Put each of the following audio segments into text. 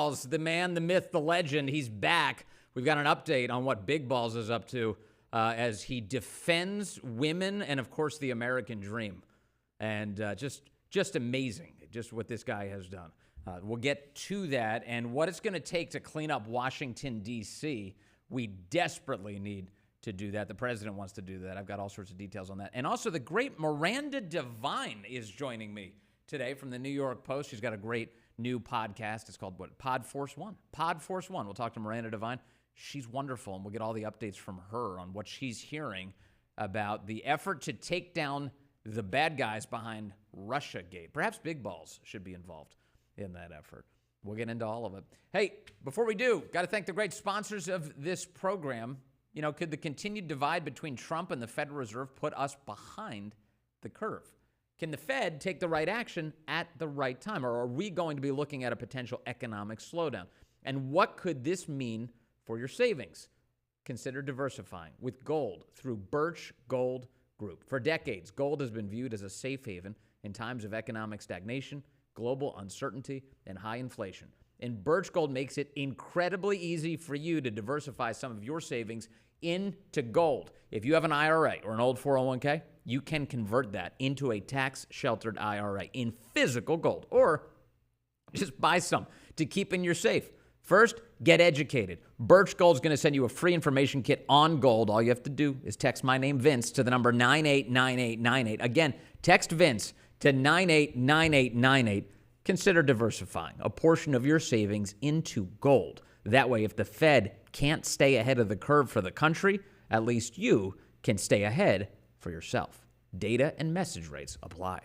Balls, the man, the myth, the legend, he's back. We've got an update on what Big Balls is up to as he defends women and, of course, the American dream. And just amazing, just what this guy has done. We'll get to that and what it's going to take to clean up Washington, D.C. We desperately need to do that. The president wants to do that. I've got all sorts of details on that. And also, the great Miranda Devine is joining me today from the New York Post. She's got a great new podcast. It's called, what, Pod Force One? Pod Force One. We'll talk to Miranda Devine. She's wonderful, and we'll get all the updates from her on what she's hearing about the effort to take down the bad guys behind Russiagate. Perhaps Big Balls should be involved in that effort. We'll get into all of it. Hey, before we do, got to thank the great sponsors of this program. You know, could the continued divide between Trump and the Federal Reserve put us behind the curve? Can the Fed take the right action at the right time? Or are we going to be looking at a potential economic slowdown? And what could this mean for your savings? Consider diversifying with gold through Birch Gold Group. For decades, gold has been viewed as a safe haven in times of economic stagnation, global uncertainty, and high inflation. And Birch Gold makes it incredibly easy for you to diversify some of your savings into gold. If you have an IRA or an old 401k, you can convert that into a tax-sheltered IRA in physical gold, or just buy some to keep in your safe. First, get educated. Birch Gold's going to send you a free information kit on gold. All you have to do is text my name, Vince, to the number 989898. Again, text Vince to 989898. Consider diversifying a portion of your savings into gold. That way, if the Fed can't stay ahead of the curve for the country, at least you can stay ahead for yourself. Data and message rates apply.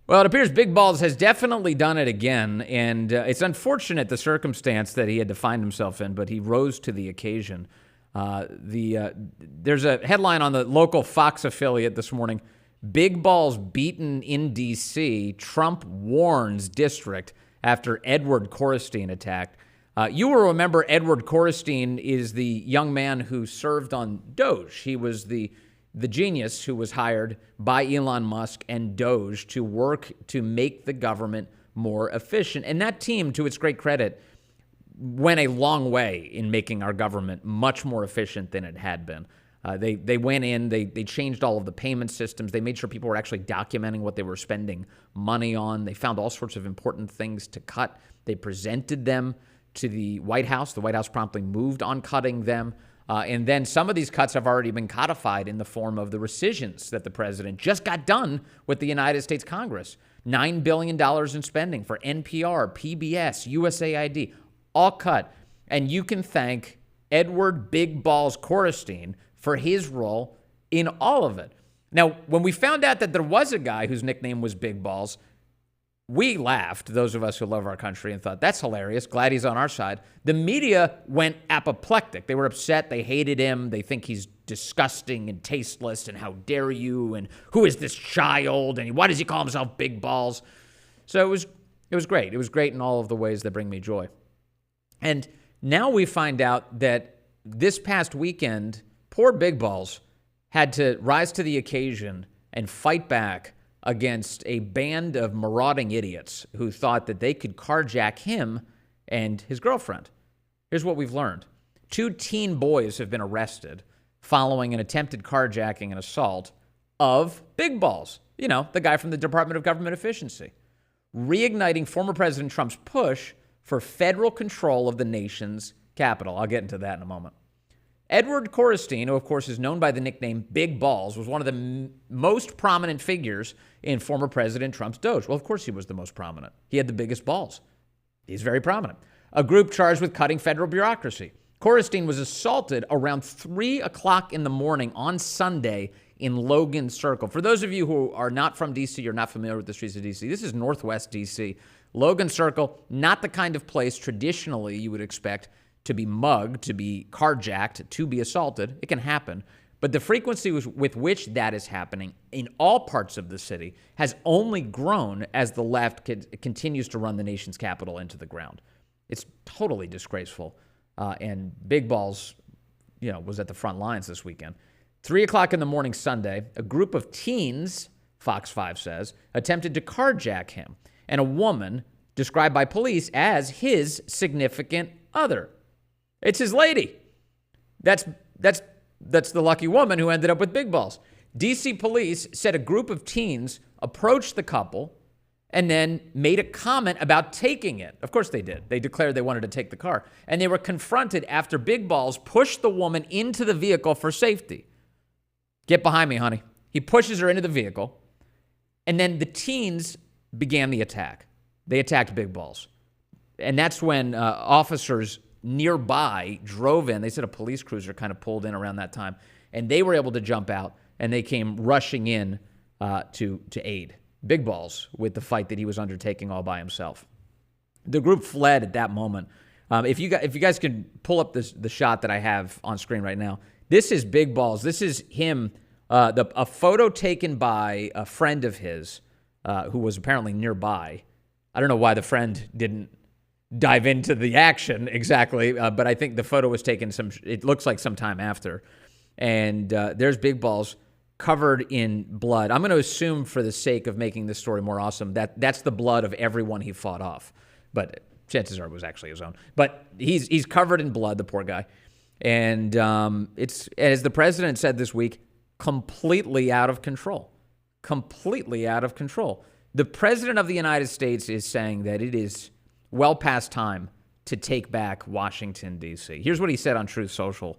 Well, it appears Big Balls has definitely done it again, and it's unfortunate the circumstance that he had to find himself in, but he rose to the occasion. There's a headline on the local Fox affiliate this morning: Big Balls beaten in D.C., Trump warns district after Edward Korestein attacked. You will remember Edward Korestein is the young man who served on Doge. He was the genius who was hired by Elon Musk and Doge to work to make the government more efficient. And that team, to its great credit, went a long way in making our government much more efficient than it had been. They went in, they changed all of the payment systems. They made sure people were actually documenting what they were spending money on. They found all sorts of important things to cut. They presented them to the White House. The White House promptly moved on cutting them. And then some of these cuts have already been codified in the form of the rescissions that the president just got done with the United States Congress. $9 billion in spending for NPR, PBS, USAID, all cut. And you can thank Edward Big Balls Korestein for his role in all of it. Now, when we found out that there was a guy whose nickname was Big Balls, we laughed, those of us who love our country, and thought, that's hilarious. Glad he's on our side. The media went apoplectic. They were upset. They hated him. They think he's disgusting and tasteless, and how dare you, and who is this child, and why does he call himself Big Balls? So it was great. It was great in all of the ways that bring me joy. And now we find out that this past weekend, poor Big Balls had to rise to the occasion and fight back against a band of marauding idiots who thought that they could carjack him and his girlfriend. Here's what we've learned. 2 teen boys have been arrested following an attempted carjacking and assault of Big Balls, you know, the guy from the Department of Government Efficiency, reigniting former President Trump's push for federal control of the nation's capital. I'll get into that in a moment. Edward Korestein, who of course is known by the nickname Big Balls, was one of the most prominent figures in former President Trump's Doge. Well, of course he was the most prominent. He had the biggest balls. He's very prominent. A group charged with cutting federal bureaucracy. Korestein was assaulted around 3 o'clock in the morning on Sunday in Logan Circle. For those of you who are not from D.C. or not familiar with the streets of D.C., this is Northwest D.C. Logan Circle, not the kind of place traditionally you would expect to be mugged, to be carjacked, to be assaulted. It can happen. But the frequency with which that is happening in all parts of the city has only grown as the left continues to run the nation's capital into the ground. It's totally disgraceful. And Big Balls, was at the front lines this weekend. 3 o'clock in the morning Sunday, a group of teens, Fox 5 says, attempted to carjack him and a woman described by police as his significant other. It's his lady. That's the lucky woman who ended up with big balls. D.C. police said a group of teens approached the couple and then made a comment about taking it. Of course they did. They declared they wanted to take the car. And they were confronted after Big Balls pushed the woman into the vehicle for safety. Get behind me, honey. He pushes her into the vehicle. And then the teens began the attack. They attacked Big Balls. And that's when officers nearby drove in. They said a police cruiser kind of pulled in around that time. And they were able to jump out. And they came rushing in to aid Big Balls with the fight that he was undertaking all by himself. The group fled at that moment. If you guys can pull up the shot that I have on screen right now, this is Big Balls. This is him, a photo taken by a friend of his who was apparently nearby. I don't know why the friend didn't dive into the action exactly, but I think the photo was taken it looks like some time after. And there's Big Balls covered in blood. I'm going to assume for the sake of making this story more awesome that that's the blood of everyone he fought off. But chances are it was actually his own. But he's covered in blood, the poor guy. And it's, as the president said this week, completely out of control. Completely out of control. The president of the United States is saying that it is well past time to take back Washington, D.C. Here's what he said on Truth Social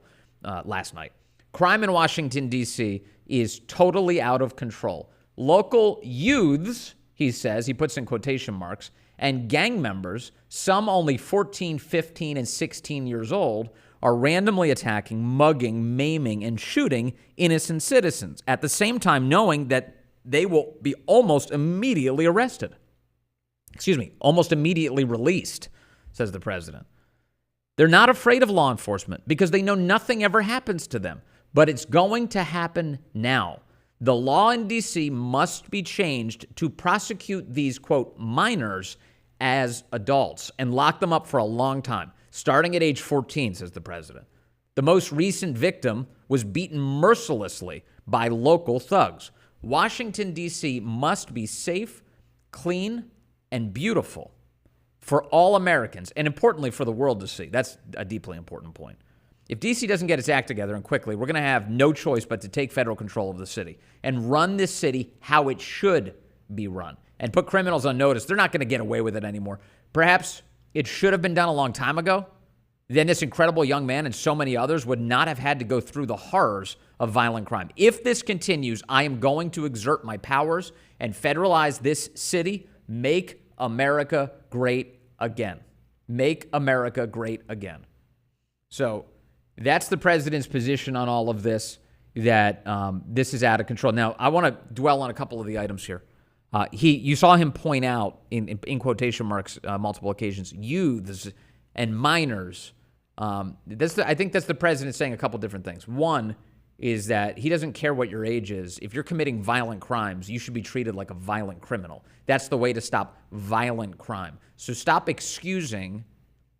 last night. Crime in Washington, D.C. is totally out of control. Local youths, he says, he puts in quotation marks, and gang members, some only 14, 15, and 16 years old, are randomly attacking, mugging, maiming, and shooting innocent citizens, at the same time knowing that they will be almost immediately arrested. Almost immediately released, says the president. They're not afraid of law enforcement because they know nothing ever happens to them. But it's going to happen now. The law in D.C. must be changed to prosecute these, quote, minors as adults and lock them up for a long time, starting at age 14, says the president. The most recent victim was beaten mercilessly by local thugs. Washington, D.C. must be safe, clean, and beautiful for all Americans, and importantly for the world to see. That's a deeply important point. If D.C. doesn't get its act together and quickly, we're going to have no choice but to take federal control of the city and run this city how it should be run and put criminals on notice. They're not going to get away with it anymore. Perhaps it should have been done a long time ago. Then this incredible young man and so many others would not have had to go through the horrors of violent crime. If this continues, I am going to exert my powers and federalize this city. Make America great again. Make America great again. So that's the president's position on all of this, that this is out of control. Now, I want to dwell on a couple of the items here. You saw him point out, in quotation marks, multiple occasions, youths and minors. I think that's the president saying a couple different things. One is that he doesn't care what your age is. If you're committing violent crimes, you should be treated like a violent criminal. That's the way to stop violent crime. So stop excusing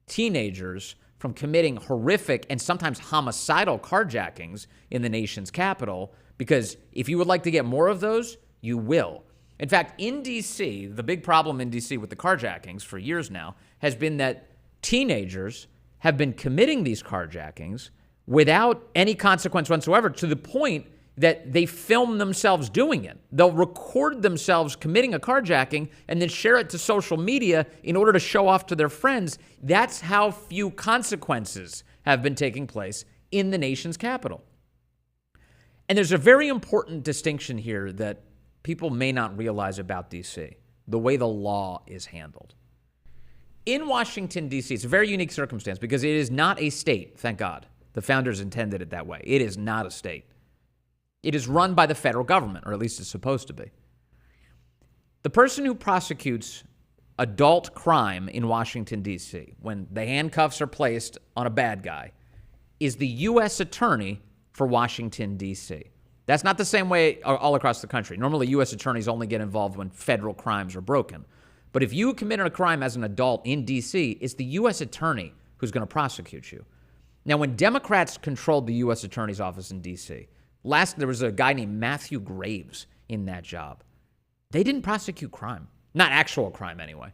teenagers from committing horrific and sometimes homicidal carjackings in the nation's capital, because if you would like to get more of those, you will. In fact, in D.C., the big problem in D.C. with the carjackings for years now has been that teenagers have been committing these carjackings without any consequence whatsoever, to the point that they film themselves doing it. They'll record themselves committing a carjacking and then share it to social media in order to show off to their friends. That's how few consequences have been taking place in the nation's capital. And there's a very important distinction here that people may not realize about D.C., the way the law is handled. In Washington, D.C., it's a very unique circumstance because it is not a state, thank God. The founders intended it that way. It is not a state. It is run by the federal government, or at least it's supposed to be. The person who prosecutes adult crime in Washington, D.C., when the handcuffs are placed on a bad guy, is the U.S. attorney for Washington, D.C. That's not the same way all across the country. Normally, U.S. attorneys only get involved when federal crimes are broken. But if you commit a crime as an adult in D.C., it's the U.S. attorney who's going to prosecute you. Now, when Democrats controlled the U.S. attorney's office in D.C., There was a guy named Matthew Graves in that job. They didn't prosecute crime. Not actual crime, anyway.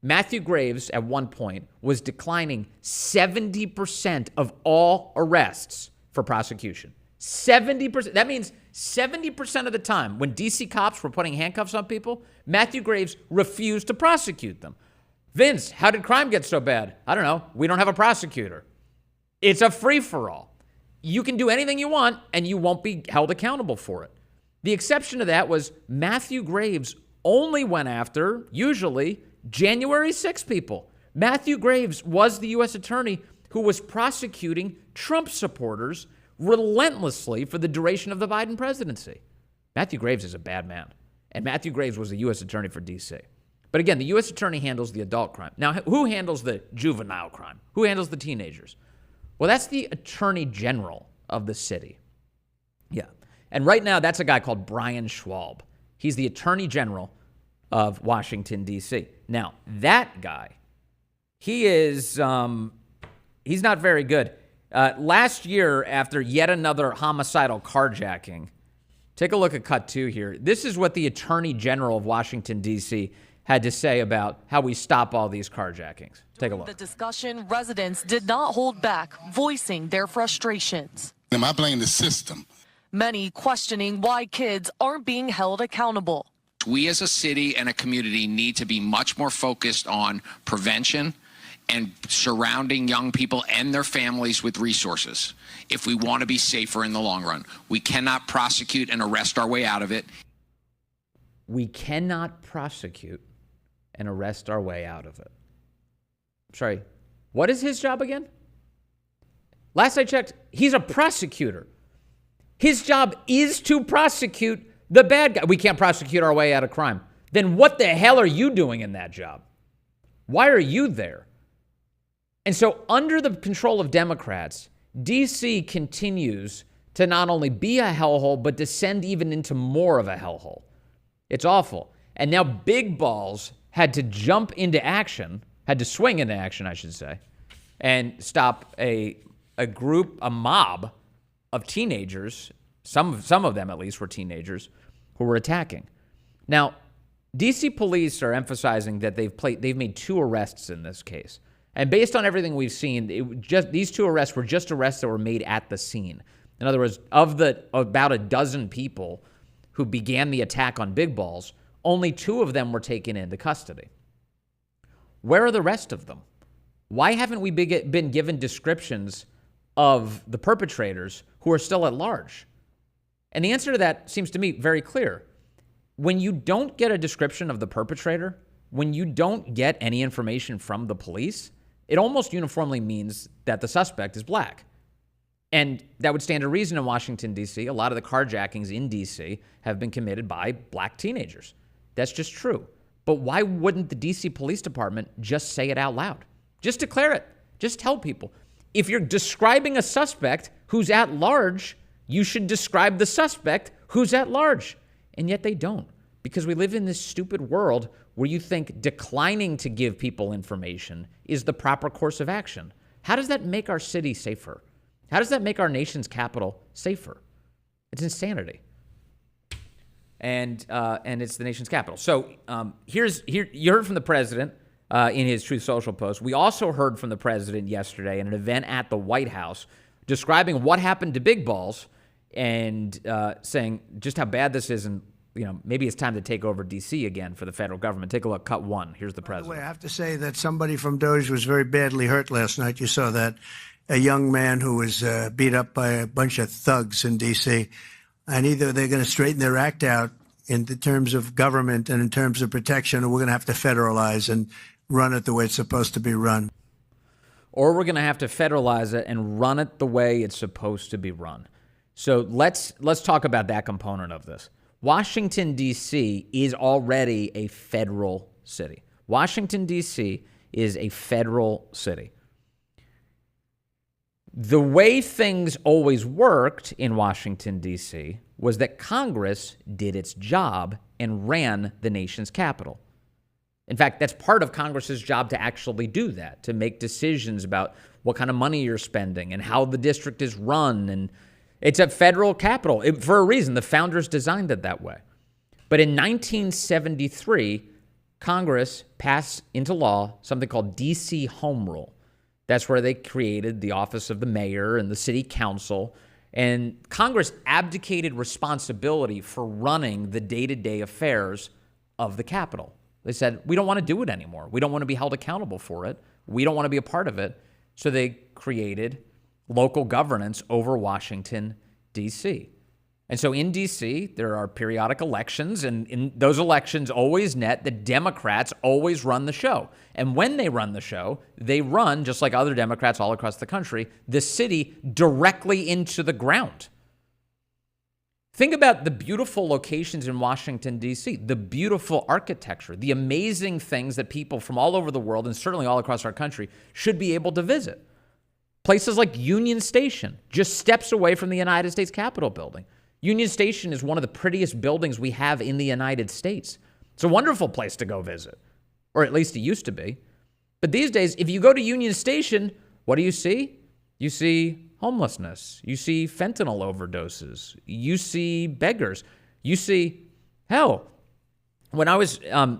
Matthew Graves, at one point, was declining 70% of all arrests for prosecution. 70%. That means 70% of the time when D.C. cops were putting handcuffs on people, Matthew Graves refused to prosecute them. Vince, how did crime get so bad? I don't know. We don't have a prosecutor. It's a free-for-all. You can do anything you want, and you won't be held accountable for it. The exception to that was Matthew Graves only went after, usually, January 6 people. Matthew Graves was the U.S. attorney who was prosecuting Trump supporters relentlessly for the duration of the Biden presidency. Matthew Graves is a bad man, and Matthew Graves was the U.S. attorney for D.C. But again, the U.S. attorney handles the adult crime. Now, who handles the juvenile crime? Who handles the teenagers? Well, that's the attorney general of the city. Yeah. And right now, that's a guy called Brian Schwab. He's the attorney general of Washington, D.C. Now, that guy, he's not very good. Last year, after yet another homicidal carjacking, take a look at cut 2 here. This is what the attorney general of Washington, D.C. had to say about how we stop all these carjackings. Take a look. The discussion, residents did not hold back, voicing their frustrations. I blame the system. Many questioning why kids aren't being held accountable. We as a city and a community need to be much more focused on prevention and surrounding young people and their families with resources if we want to be safer in the long run. We cannot prosecute and arrest our way out of it. We cannot prosecute and arrest our way out of it. Sorry, what is his job again? Last I checked, he's a prosecutor. His job is to prosecute the bad guy. We can't prosecute our way out of crime. Then what the hell are you doing in that job? Why are you there? And so under the control of Democrats, D.C. continues to not only be a hellhole, but descend even into more of a hellhole. It's awful. And now Big Balls had to jump into action, had to swing into action, I should say, and stop a mob of teenagers, some of them at least were teenagers, who were attacking. Now, D.C. police are emphasizing that they've made 2 arrests in this case. And based on everything we've seen, these 2 arrests were just arrests that were made at the scene. In other words, of about a dozen people who began the attack on Big Balls, only 2 of them were taken into custody. Where are the rest of them? Why haven't we been given descriptions of the perpetrators who are still at large? And the answer to that seems to me very clear. When you don't get a description of the perpetrator, when you don't get any information from the police, it almost uniformly means that the suspect is black. And that would stand to reason in Washington, D.C. A lot of the carjackings in D.C. have been committed by black teenagers. That's just true. But why wouldn't the D.C. Police Department just say it out loud? Just declare it. Just tell people. If you're describing a suspect who's at large, you should describe the suspect who's at large. And yet they don't, because we live in this stupid world where you think declining to give people information is the proper course of action. How does that make our city safer? How does that make our nation's capital safer? It's insanity. And it's the nation's capital. So here you heard from the president in his Truth Social post. We also heard from the president yesterday in an event at the White House describing what happened to Big Balls and saying just how bad this is, and maybe it's time to take over D.C. again for the federal government. Take a look, cut 1. Here's the president. By the way, I have to say that somebody from Doge was very badly hurt last night. You saw that. A young man who was beat up by a bunch of thugs in D.C. And either they're going to straighten their act out in the terms of government and in terms of protection, or we're going to have to federalize and run it the way it's supposed to be run. Or we're going to have to federalize it and run it the way it's supposed to be run. So let's talk about that component of this. Washington, D.C. is already a federal city. Washington, D.C. is a federal city. The way things always worked in Washington, D.C. was that Congress did its job and ran the nation's capital. In fact, that's part of Congress's job to actually do that, to make decisions about what kind of money you're spending and how the district is run and It's a federal capital for a reason. The founders designed it that way. But in 1973, Congress passed into law something called D.C. Home Rule. That's where they created the office of the mayor and the city council. And Congress abdicated responsibility for running the day-to-day affairs of the Capitol. They said, we don't want to do it anymore. We don't want to be held accountable for it. We don't want to be a part of it. So they created local governance over Washington, D.C. And so in D.C., there are periodic elections, and in those elections always net, the Democrats always run the show. And when they run the show, they run, just like other Democrats all across the country, the city directly into the ground. Think about the beautiful locations in Washington, D.C., the beautiful architecture, the amazing things that people from all over the world, and certainly all across our country, should be able to visit. Places like Union Station, just steps away from the United States Capitol building. Union Station is one of the prettiest buildings we have in the United States. It's a wonderful place to go visit, or at least it used to be. But these days, if you go to Union Station, what do you see? You see homelessness. You see fentanyl overdoses. You see beggars. You see, hell, when I was, a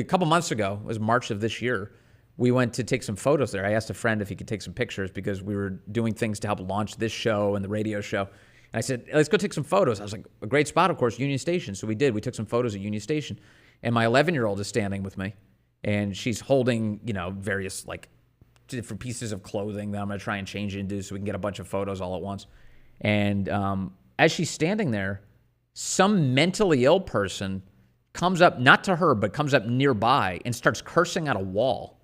couple months ago, it was March of this year, we went to take some photos there. I asked a friend if he could take some pictures because we were doing things to help launch this show and the radio show. And I said, let's go take some photos. I was like, a great spot, of course, Union Station. So we did. We took some photos at Union Station. And my 11-year-old is standing with me. And she's holding, various, different pieces of clothing that I'm going to try and change into so we can get a bunch of photos all at once. And as she's standing there, some mentally ill person comes up, not to her, but comes up nearby and starts cursing at a wall.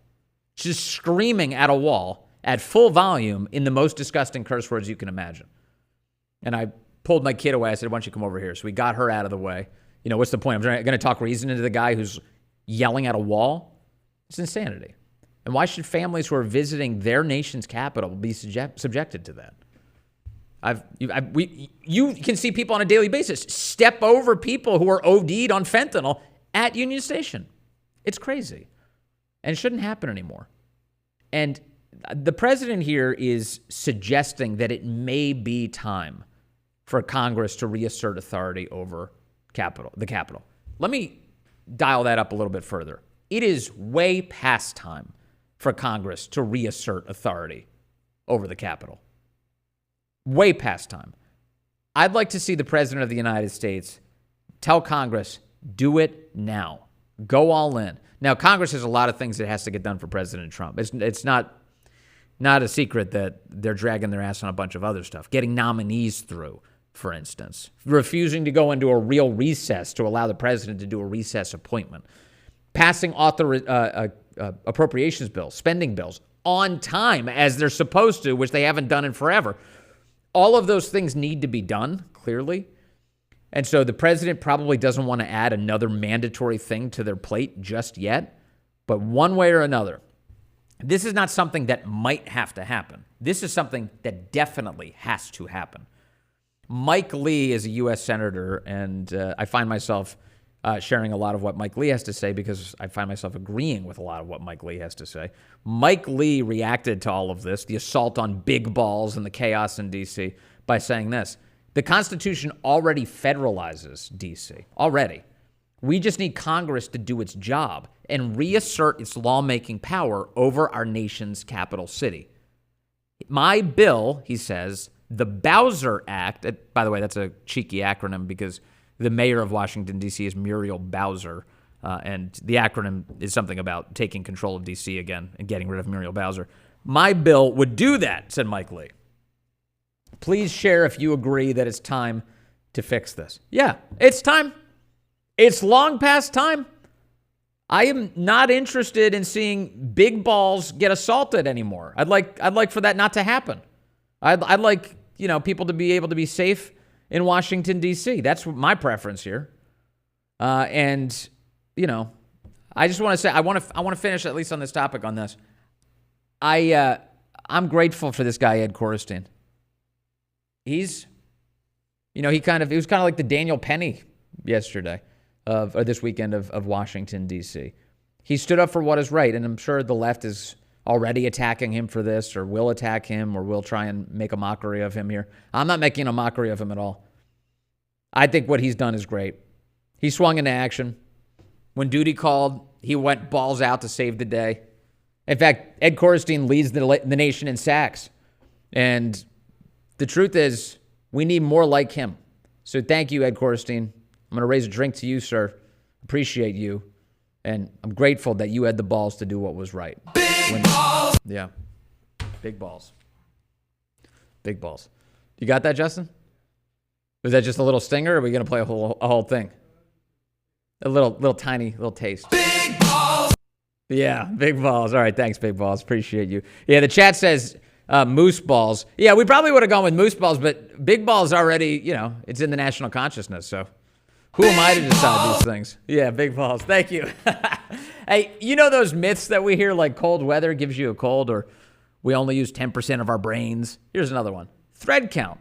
She's just screaming at a wall at full volume in the most disgusting curse words you can imagine. And I pulled my kid away. I said, why don't you come over here? So we got her out of the way. What's the point? I'm going to talk reason into the guy who's yelling at a wall? It's insanity. And why should families who are visiting their nation's capital be subjected to that? You can see people on a daily basis step over people who are OD'd on fentanyl at Union Station. It's crazy. And it shouldn't happen anymore. And the president here is suggesting that it may be time for Congress to reassert authority over the Capitol. Let me dial that up a little bit further. It is way past time for Congress to reassert authority over the Capitol. Way past time. I'd like to see the President of the United States tell Congress, do it now. Go all in. Now, Congress has a lot of things that has to get done for President Trump. It's not a secret that they're dragging their ass on a bunch of other stuff. Getting nominees through, for instance. Refusing to go into a real recess to allow the president to do a recess appointment. Passing appropriations bills, spending bills on time as they're supposed to, which they haven't done in forever. All of those things need to be done, clearly. And so the president probably doesn't want to add another mandatory thing to their plate just yet. But one way or another, this is not something that might have to happen. This is something that definitely has to happen. Mike Lee is a U.S. Senator, and I find myself sharing a lot of what Mike Lee has to say because I find myself agreeing with a lot of what Mike Lee has to say. Mike Lee reacted to all of this, the assault on big balls and the chaos in D.C., by saying this: the Constitution already federalizes D.C. Already. We just need Congress to do its job and reassert its lawmaking power over our nation's capital city. My bill, he says, the Bowser Act, by the way, that's a cheeky acronym because the mayor of Washington, D.C. is Muriel Bowser, and the acronym is something about taking control of D.C. again and getting rid of Muriel Bowser. My bill would do that, said Mike Lee. Please share if you agree that it's time to fix this. Yeah, it's time. It's long past time. I am not interested in seeing big balls get assaulted anymore. I'd like for that not to happen. I'd like, people to be able to be safe in Washington, D.C. That's my preference here. I just want to say I want to finish at least on this topic on this. I'm grateful for this guy Ed Korestein. He was kind of like the Daniel Penny yesterday or this weekend of Washington, D.C. He stood up for what is right, and I'm sure the left is already attacking him for this or will attack him or will try and make a mockery of him here. I'm not making a mockery of him at all. I think what he's done is great. He swung into action. When duty called, he went balls out to save the day. In fact, Ed Korstein leads the nation in sacks. And the truth is, we need more like him. So thank you, Ed Korstein. I'm going to raise a drink to you, sir. Appreciate you. And I'm grateful that you had the balls to do what was right. Big balls. Yeah. Big balls. Big balls. You got that, Justin? Was that just a little stinger, or are we going to play a whole thing? A little tiny taste. Big balls. Yeah, big balls. All right, thanks, big balls. Appreciate you. Yeah, the chat says moose balls. Yeah, we probably would have gone with moose balls, but big balls already, it's in the national consciousness. So who am I to decide these things? Yeah, big balls. Thank you. Hey, those myths that we hear, like cold weather gives you a cold, or we only use 10% of our brains? Here's another one. Thread count.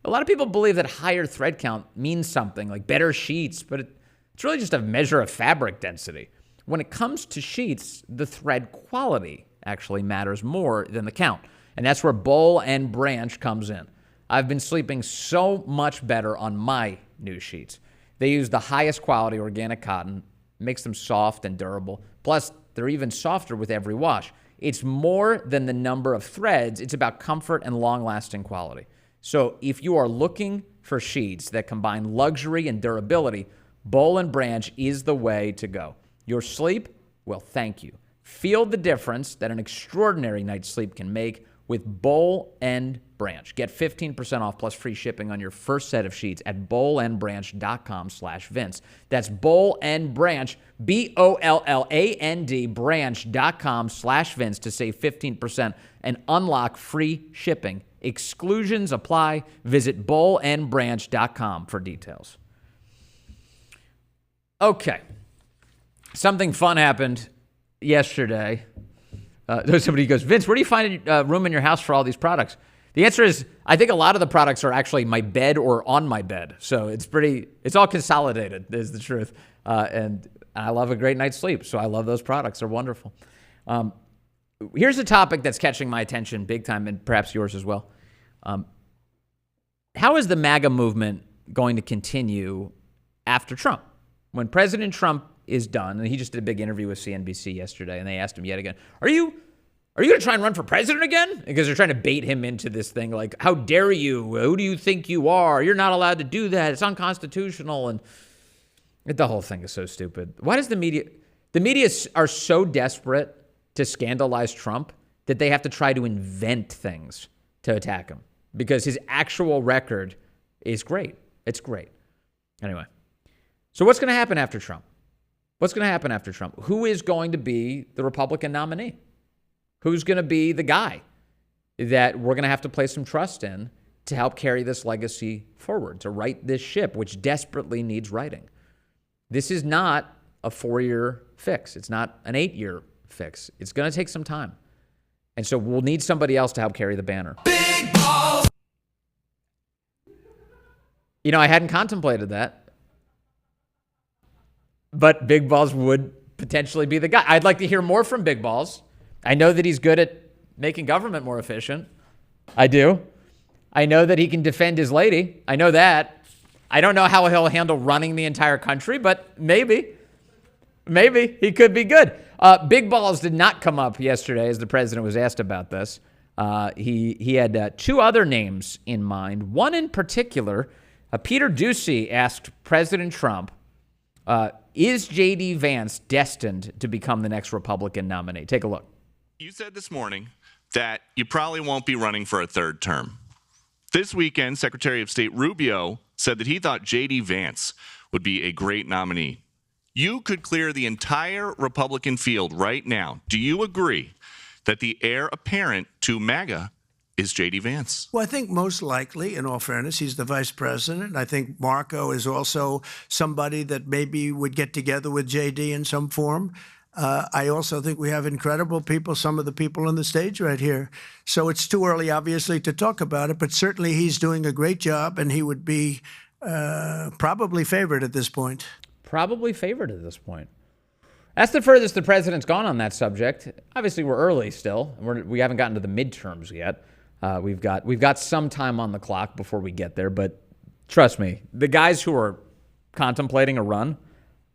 A lot of people believe that higher thread count means something, like better sheets, but it's really just a measure of fabric density. When it comes to sheets, the thread quality actually matters more than the count. And that's where Boll and Branch comes in. I've been sleeping so much better on my new sheets. They use the highest quality organic cotton, makes them soft and durable. Plus, they're even softer with every wash. It's more than the number of threads. It's about comfort and long-lasting quality. So if you are looking for sheets that combine luxury and durability, Boll and Branch is the way to go. Your sleep? Well, thank you. Feel the difference that an extraordinary night's sleep can make with Boll and Branch. Get 15% off plus free shipping on your first set of sheets at bollandbranch.com/Vince. That's Boll and Branch, BOLLAND, branch.com/Vince to save 15% and unlock free shipping. Exclusions apply. Visit bollandbranch.com for details. Okay. Something fun happened yesterday. Somebody goes, Vince, where do you find room in your house for all these products? The answer is, I think a lot of the products are actually my bed or on my bed. So it's all consolidated, is the truth. And I love a great night's sleep. So I love those products. They're wonderful. Here's a topic that's catching my attention big time, and perhaps yours as well. How is the MAGA movement going to continue after Trump? When President Trump is done, and he just did a big interview with CNBC yesterday, and they asked him yet again, are you going to try and run for president again? Because they're trying to bait him into this thing like, how dare you? Who do you think you are? You're not allowed to do that. It's unconstitutional. And the whole thing is so stupid. Why does the media are so desperate to scandalize Trump that they have to try to invent things to attack him? Because his actual record is great. It's great. Anyway, so what's going to happen after Trump? What's going to happen after Trump? Who is going to be the Republican nominee? Who's going to be the guy that we're going to have to place some trust in to help carry this legacy forward, to right this ship, which desperately needs righting? This is not a 4-year fix. It's not an 8-year fix. It's going to take some time. And so we'll need somebody else to help carry the banner. Big balls! I hadn't contemplated that. But Big Balls would potentially be the guy. I'd like to hear more from Big Balls. I know that he's good at making government more efficient. I do. I know that he can defend his lady. I know that. I don't know how he'll handle running the entire country, but maybe he could be good. Big Balls did not come up yesterday as the president was asked about this. He had two other names in mind. One in particular, Peter Doocy asked President Trump, is J.D. Vance destined to become the next Republican nominee? Take a look. You said this morning that you probably won't be running for a third term. This weekend, Secretary of State Rubio said that he thought J.D. Vance would be a great nominee. You could clear the entire Republican field right now. Do you agree that the heir apparent to MAGA is J.D. Vance? Well, I think most likely, in all fairness, he's the vice president. I think Marco is also somebody that maybe would get together with J.D. in some form. I also think we have incredible people, some of the people on the stage right here. So it's too early, obviously, to talk about it, but certainly he's doing a great job, and he would be probably favored at this point. Probably favored at this point. That's the furthest the president's gone on that subject. Obviously, we're early still. We haven't gotten to the midterms yet. We've got some time on the clock before we get there. But trust me, the guys who are contemplating a run,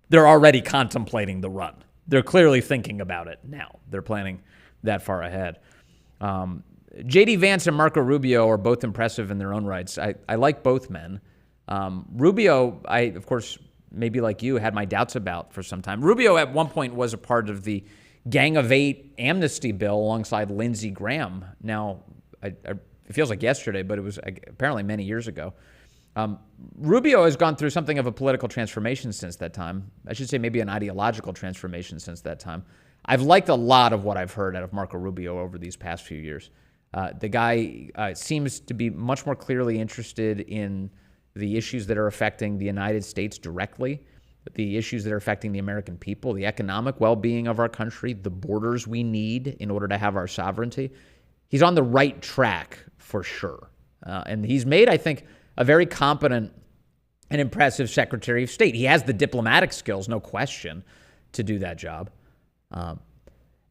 they're already contemplating the run. They're clearly thinking about it now. They're planning that far ahead. J.D. Vance and Marco Rubio are both impressive in their own rights. I like both men. Rubio, of course, maybe like you, had my doubts about for some time. Rubio at one point was a part of the Gang of Eight amnesty bill alongside Lindsey Graham. Now, it feels like yesterday, but it was apparently many years ago. Rubio has gone through something of a political transformation since that time. I should say maybe an ideological transformation since that time. I've liked a lot of what I've heard out of Marco Rubio over these past few years. The guy seems to be much more clearly interested in the issues that are affecting the United States directly, the issues that are affecting the American people, the economic well-being of our country, the borders we need in order to have our sovereignty. He's on the right track for sure. And he's made, I think, a very competent and impressive Secretary of State. He has the diplomatic skills, no question, to do that job. And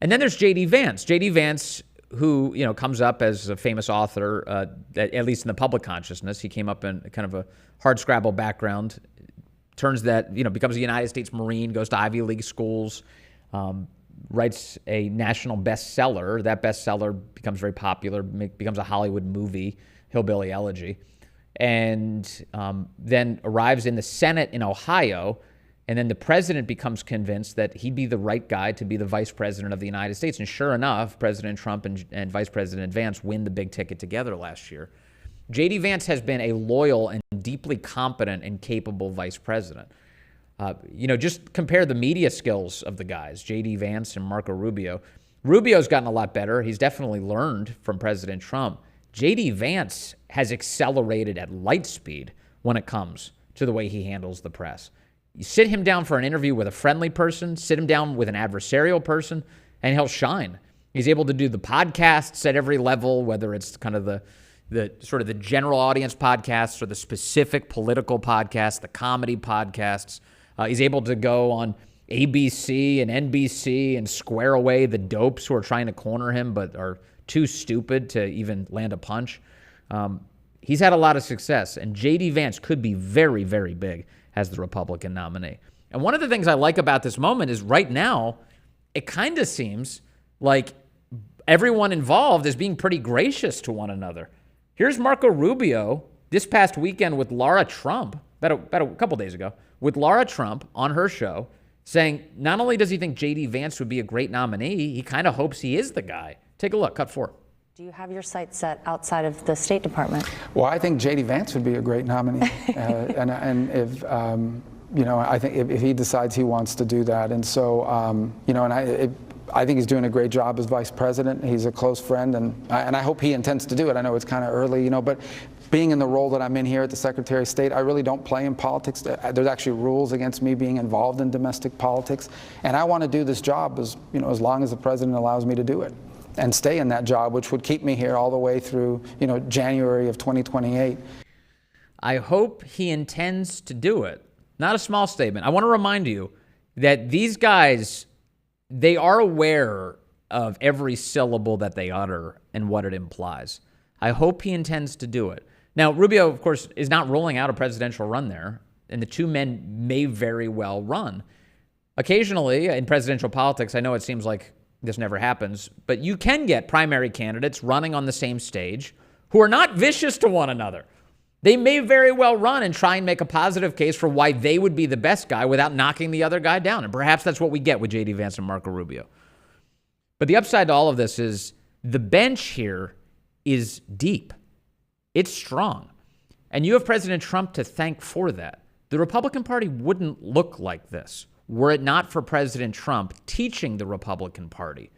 then there's J.D. Vance. J.D. Vance, who comes up as a famous author, at least in the public consciousness. He came up in kind of a hardscrabble background, becomes a United States Marine, goes to Ivy League schools, writes a national bestseller. That bestseller becomes very popular, becomes a Hollywood movie, Hillbilly Elegy, and then arrives in the Senate in Ohio. And then the president becomes convinced that he'd be the right guy to be the vice president of the United States. And sure enough, President Trump and Vice President Vance win the big ticket together last year. J.D. Vance has been a loyal and deeply competent and capable vice president. Just compare the media skills of the guys, J.D. Vance and Marco Rubio. Rubio's gotten a lot better. He's definitely learned from President Trump. J.D. Vance has accelerated at light speed when it comes to the way he handles the press. You sit him down for an interview with a friendly person, sit him down with an adversarial person, and he'll shine. He's able to do the podcasts at every level, whether it's kind of the sort of the general audience podcasts or the specific political podcasts, the comedy podcasts. He's able to go on ABC and NBC and square away the dopes who are trying to corner him but are too stupid to even land a punch. He's had a lot of success, and J.D. Vance could be very, very big as the Republican nominee. And one of the things I like about this moment is right now, it kind of seems like everyone involved is being pretty gracious to one another. Here's Marco Rubio this past weekend with Laura Trump, about a couple days ago, with Laura Trump on her show, saying not only does he think J.D. Vance would be a great nominee, he kind of hopes he is the guy. Take a look, cut 4. Do you have your sights set outside of the State Department? Well, I think J.D. Vance would be a great nominee, and if I think if he decides he wants to do that, and so I think he's doing a great job as vice president. He's a close friend, and I hope he intends to do it. I know it's kind of early, but being in the role that I'm in here at the Secretary of State, I really don't play in politics. There's actually rules against me being involved in domestic politics, and I want to do this job as long as the president allows me to do it, and stay in that job, which would keep me here all the way through, January of 2028. I hope he intends to do it. Not a small statement. I want to remind you that these guys, they are aware of every syllable that they utter and what it implies. I hope he intends to do it. Now, Rubio, of course, is not ruling out a presidential run there, and the two men may very well run. Occasionally, in presidential politics, I know it seems like this never happens, but you can get primary candidates running on the same stage who are not vicious to one another. They may very well run and try and make a positive case for why they would be the best guy without knocking the other guy down. And perhaps that's what we get with J.D. Vance and Marco Rubio. But the upside to all of this is the bench here is deep. It's strong. And you have President Trump to thank for that. The Republican Party wouldn't look like this were it not for President Trump teaching the Republican Party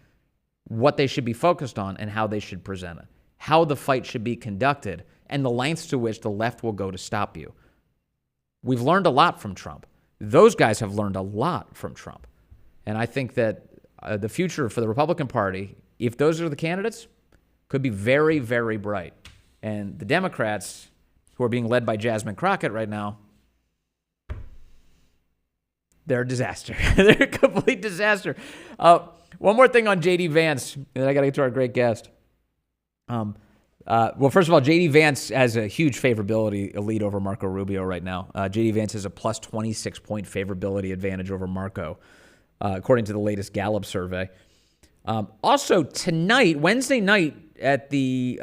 what they should be focused on and how they should present it, how the fight should be conducted, and the lengths to which the left will go to stop you. We've learned a lot from Trump. Those guys have learned a lot from Trump. And I think that the future for the Republican Party, if those are the candidates, could be very, very bright. And the Democrats, who are being led by Jasmine Crockett right now, They're a disaster. They're a complete disaster. One more thing on J.D. Vance, and then I got to get to our great guest. Well, first of all, J.D. Vance has a huge favorability lead over Marco Rubio right now. J.D. Vance has a plus 26-point favorability advantage over Marco, according to the latest Gallup survey. Also, tonight, Wednesday night, at the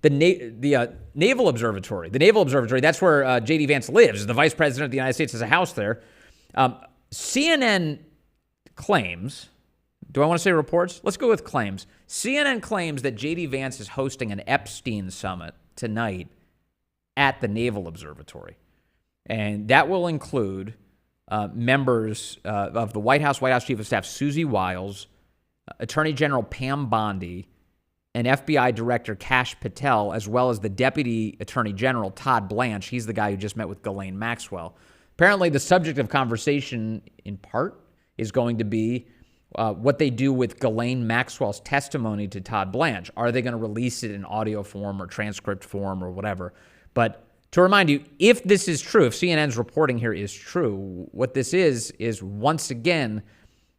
Naval Observatory. The Naval Observatory, that's where J.D. Vance lives. The vice president of the United States has a house there. CNN claims, do I want to say reports? Let's go with claims. CNN claims that J.D. Vance is hosting an Epstein summit tonight at the Naval Observatory. And that will include members of the White House Chief of Staff Susie Wiles, Attorney General Pam Bondi, and FBI Director Kash Patel, as well as the Deputy Attorney General Todd Blanche. He's the guy who just met with Ghislaine Maxwell. Apparently, the subject of conversation, in part, is going to be what they do with Ghislaine Maxwell's testimony to Todd Blanche. Are they going to release it in audio form or transcript form or whatever? But to remind you, if this is true, if CNN's reporting here is true, what this is once again,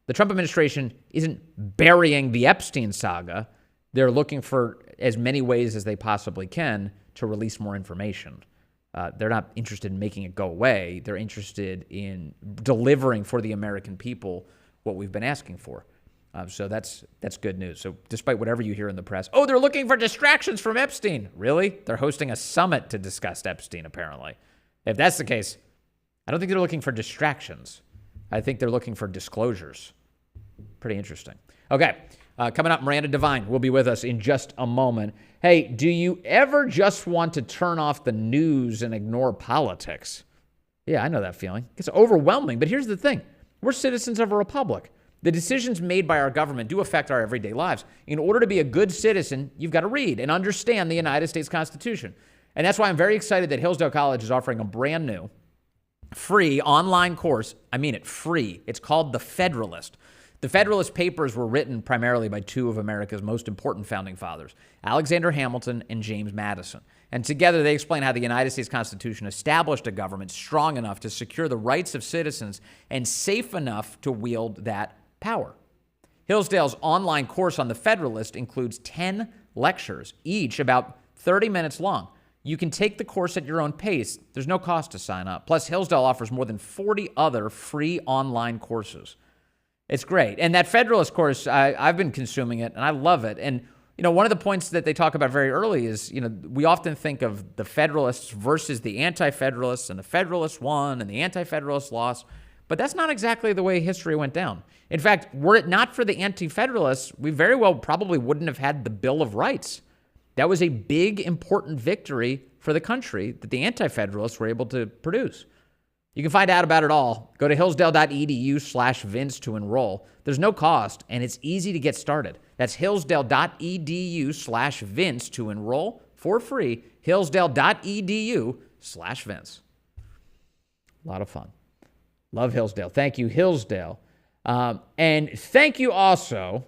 the Trump administration isn't burying the Epstein saga. They're looking for as many ways as they possibly can to release more information. They're not interested in making it go away. They're interested in delivering for the American people what we've been asking for. So that's good news. So despite whatever you hear in the press, they're looking for distractions from Epstein. Really? They're hosting a summit to discuss Epstein, apparently. If that's the case, I don't think they're looking for distractions. I think they're looking for disclosures. Pretty interesting. Okay, coming up, Miranda Devine will be with us in just a moment. Hey, do you ever just want to turn off the news and ignore politics? Yeah, I know that feeling. It's overwhelming, but here's the thing. We're citizens of a republic. The decisions made by our government do affect our everyday lives. In order to be a good citizen, you've got to read and understand the United States Constitution. And that's why I'm very excited that Hillsdale College is offering a brand new, free online course. I mean it, free. It's called The Federalist. The Federalist Papers were written primarily by two of America's most important founding fathers, Alexander Hamilton and James Madison. And together they explain how the United States Constitution established a government strong enough to secure the rights of citizens and safe enough to wield that power. Hillsdale's online course on The Federalist includes 10 lectures, each about 30 minutes long. You can take the course at your own pace. There's no cost to sign up. Plus, Hillsdale offers more than 40 other free online courses. It's great. And that Federalist course, I've been consuming it, and I love it. And, one of the points that they talk about very early is, we often think of the Federalists versus the Anti-Federalists, and the Federalists won and the Anti-Federalists lost. But that's not exactly the way history went down. In fact, were it not for the Anti-Federalists, we very well probably wouldn't have had the Bill of Rights. That was a big, important victory for the country that the Anti-Federalists were able to produce. You can find out about it all. Go to hillsdale.edu/Vince to enroll. There's no cost, and it's easy to get started. That's hillsdale.edu/Vince to enroll for free. hillsdale.edu/Vince. A lot of fun. Love Hillsdale. Thank you, Hillsdale. And thank you also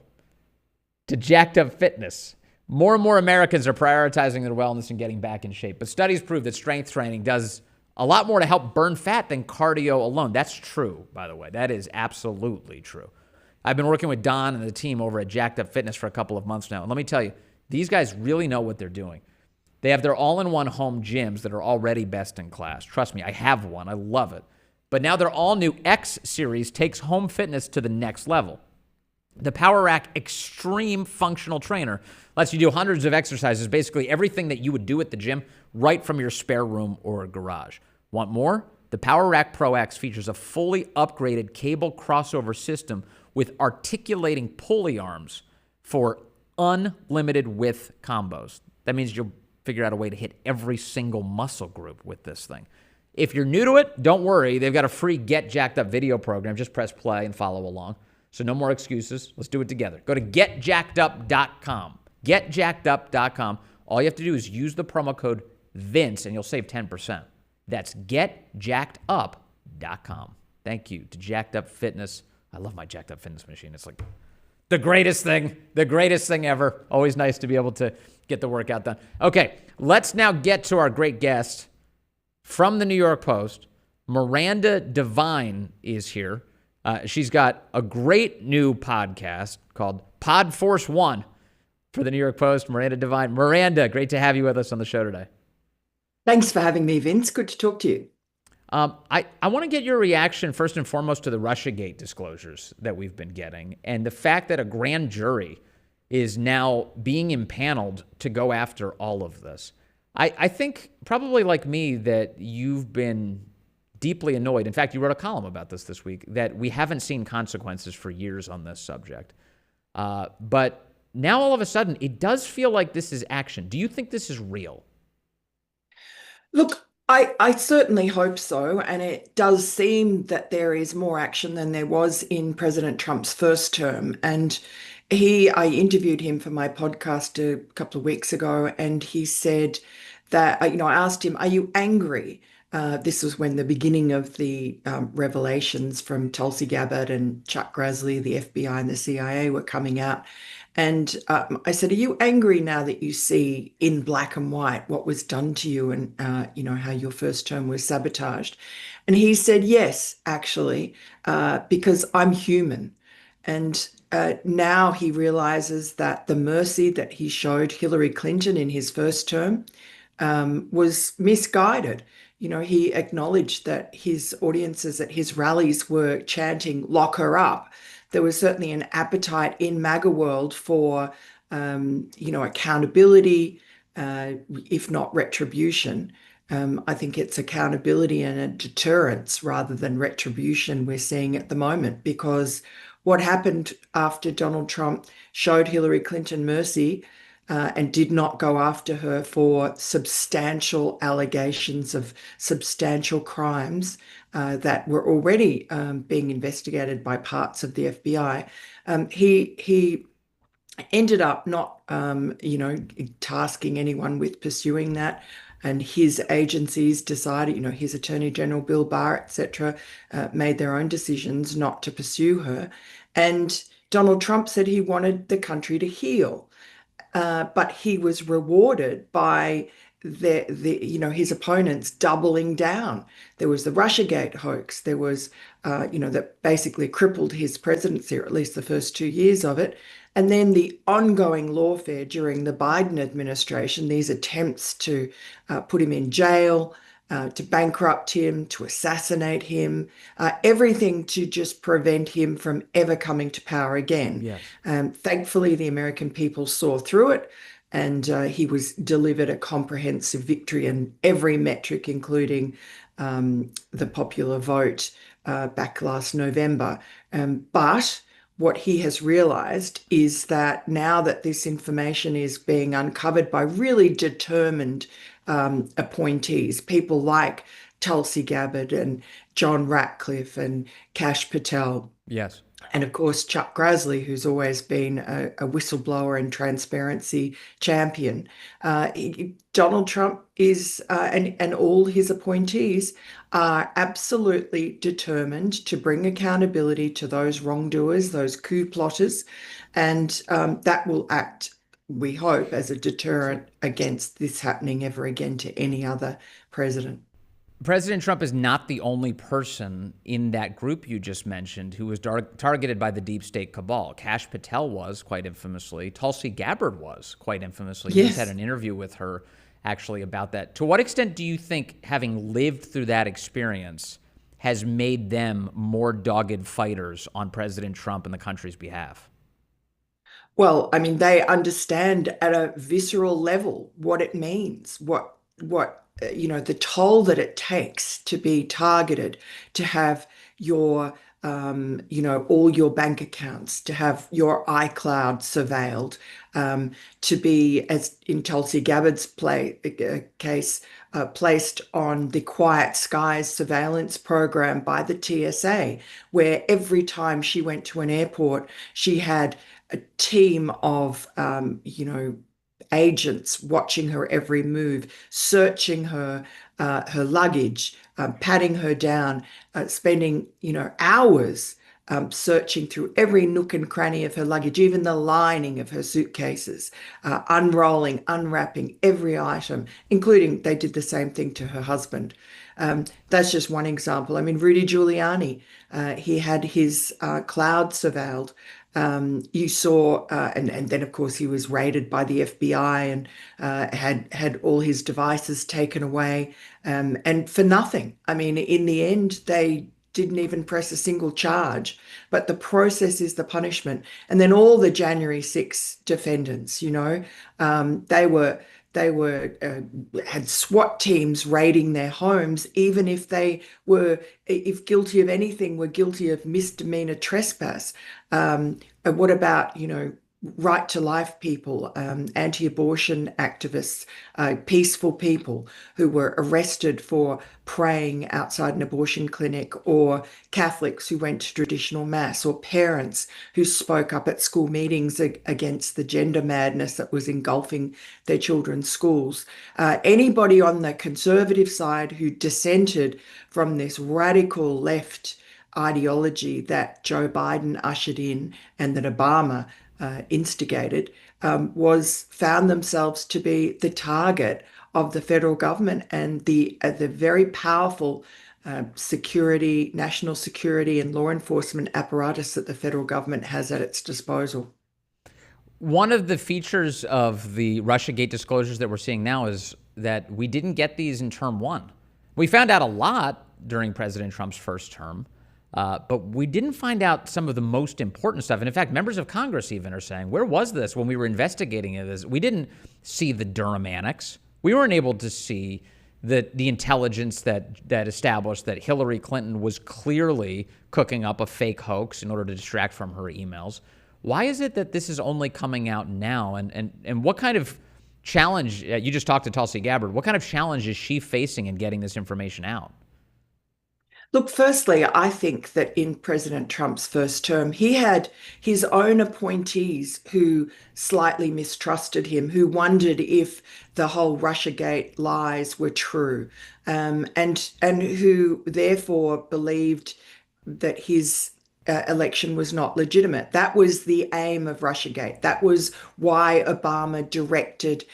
to Jacked Up Fitness. More and more Americans are prioritizing their wellness and getting back in shape. But studies prove that strength training does a lot more to help burn fat than cardio alone. That's true, by the way. That is absolutely true. I've been working with Don and the team over at Jacked Up Fitness for a couple of months now. And let me tell you, these guys really know what they're doing. They have their all-in-one home gyms that are already best in class. Trust me, I have one. I love it. But now their all-new X Series takes home fitness to the next level. The Power Rack Extreme Functional Trainer lets you do hundreds of exercises, basically everything that you would do at the gym, right from your spare room or garage. Want more? The Power Rack Pro X features a fully upgraded cable crossover system with articulating pulley arms for unlimited width combos. That means you'll figure out a way to hit every single muscle group with this thing. If you're new to it, don't worry. They've got a free Get Jacked Up video program. Just press play and follow along. So no more excuses. Let's do it together. Go to getjackedup.com. Getjackedup.com. All you have to do is use the promo code Vince and you'll save 10%. That's getjackedup.com. Thank you to Jacked Up Fitness. I love my Jacked Up Fitness machine. It's like the greatest thing ever. Always nice to be able to get the workout done. Okay, let's now get to our great guest from the New York Post, Miranda Devine is here. She's got a great new podcast called Pod Force One for the New York Post. Miranda Devine. Miranda, great to have you with us on the show today. Thanks for having me, Vince. Good to talk to you. I want to get your reaction first and foremost to the Russiagate disclosures that we've been getting and the fact that a grand jury is now being impaneled to go after all of this. I think probably like me that you've been deeply annoyed. In fact, you wrote a column about this week, that we haven't seen consequences for years on this subject. But now all of a sudden, it does feel like this is action. Do you think this is real? Look, I certainly hope so. And it does seem that there is more action than there was in President Trump's first term. And I interviewed him for my podcast a couple of weeks ago, and he said that, I asked him, are you angry? This was when the beginning of the revelations from Tulsi Gabbard and Chuck Grassley, the FBI and the CIA were coming out. And I said, are you angry now that you see in black and white what was done to you and, how your first term was sabotaged? And he said, yes, actually, because I'm human. And now he realizes that the mercy that he showed Hillary Clinton in his first term was misguided. He acknowledged that his audiences at his rallies were chanting, lock her up. There was certainly an appetite in MAGA world for, accountability, if not retribution. I think it's accountability and a deterrence rather than retribution we're seeing at the moment, because what happened after Donald Trump showed Hillary Clinton mercy and did not go after her for substantial allegations of substantial crimes that were already being investigated by parts of the FBI. He ended up not, tasking anyone with pursuing that. And his agencies decided, his Attorney General Bill Barr, etc., made their own decisions not to pursue her. And Donald Trump said he wanted the country to heal. But he was rewarded by his opponents doubling down. There was the Russiagate hoax. There was, that basically crippled his presidency, or at least the first 2 years of it. And then the ongoing lawfare during the Biden administration, these attempts to put him in jail, to bankrupt him, to assassinate him, everything to just prevent him from ever coming to power again. Yes. Thankfully, the American people saw through it, and he was delivered a comprehensive victory in every metric, including the popular vote back last November. But what he has realized is that now that this information is being uncovered by really determined appointees, people like Tulsi Gabbard and John Ratcliffe and Kash Patel. Yes. And of course, Chuck Grassley, who's always been a whistleblower and transparency champion. Donald Trump is, and all his appointees are absolutely determined to bring accountability to those wrongdoers, those coup plotters, and that will act, we hope, as a deterrent against this happening ever again to any other president. President Trump is not the only person in that group you just mentioned who was targeted by the deep state cabal. Kash Patel was, quite infamously. Tulsi Gabbard was, quite infamously. Yes. You just had an interview with her, actually, about that. To what extent do you think, having lived through that experience, has made them more dogged fighters on President Trump and the country's behalf? Well, I mean, they understand at a visceral level what it means, what the toll that it takes to be targeted, to have your, all your bank accounts, to have your iCloud surveilled, to be, as in Tulsi Gabbard's case, placed on the Quiet Skies surveillance program by the TSA, where every time she went to an airport, she had a team of, agents watching her every move, searching her luggage, patting her down, spending hours searching through every nook and cranny of her luggage, even the lining of her suitcases, unrolling, unwrapping every item, including they did the same thing to her husband. That's just one example. I mean, Rudy Giuliani, he had his cloud surveilled. You saw, and then of course he was raided by the FBI and had all his devices taken away, and for nothing. I mean, in the end, they didn't even press a single charge, but the process is the punishment. And then all the January 6 defendants, they had SWAT teams raiding their homes, even if if guilty of anything, were guilty of misdemeanor trespass. What about, right to life people, anti-abortion activists, peaceful people who were arrested for praying outside an abortion clinic, or Catholics who went to traditional mass, or parents who spoke up at school meetings against the gender madness that was engulfing their children's schools. Anybody on the conservative side who dissented from this radical left ideology that Joe Biden ushered in and that Obama instigated, found themselves to be the target of the federal government and the very powerful national security and law enforcement apparatus that the federal government has at its disposal. One of the features of the Russiagate disclosures that we're seeing now is that we didn't get these in term one. We found out a lot during President Trump's first term. But we didn't find out some of the most important stuff. And in fact, members of Congress even are saying, where was this when we were investigating this? We didn't see the Durham Annex. We weren't able to see the intelligence that established that Hillary Clinton was clearly cooking up a fake hoax in order to distract from her emails. Why is it that this is only coming out now? And what kind of challenge, you just talked to Tulsi Gabbard, what kind of challenge is she facing in getting this information out? Look, firstly, I think that in President Trump's first term, he had his own appointees who slightly mistrusted him, who wondered if the whole Russiagate lies were true, and who therefore believed that his election was not legitimate. That was the aim of Russiagate. That was why Obama directed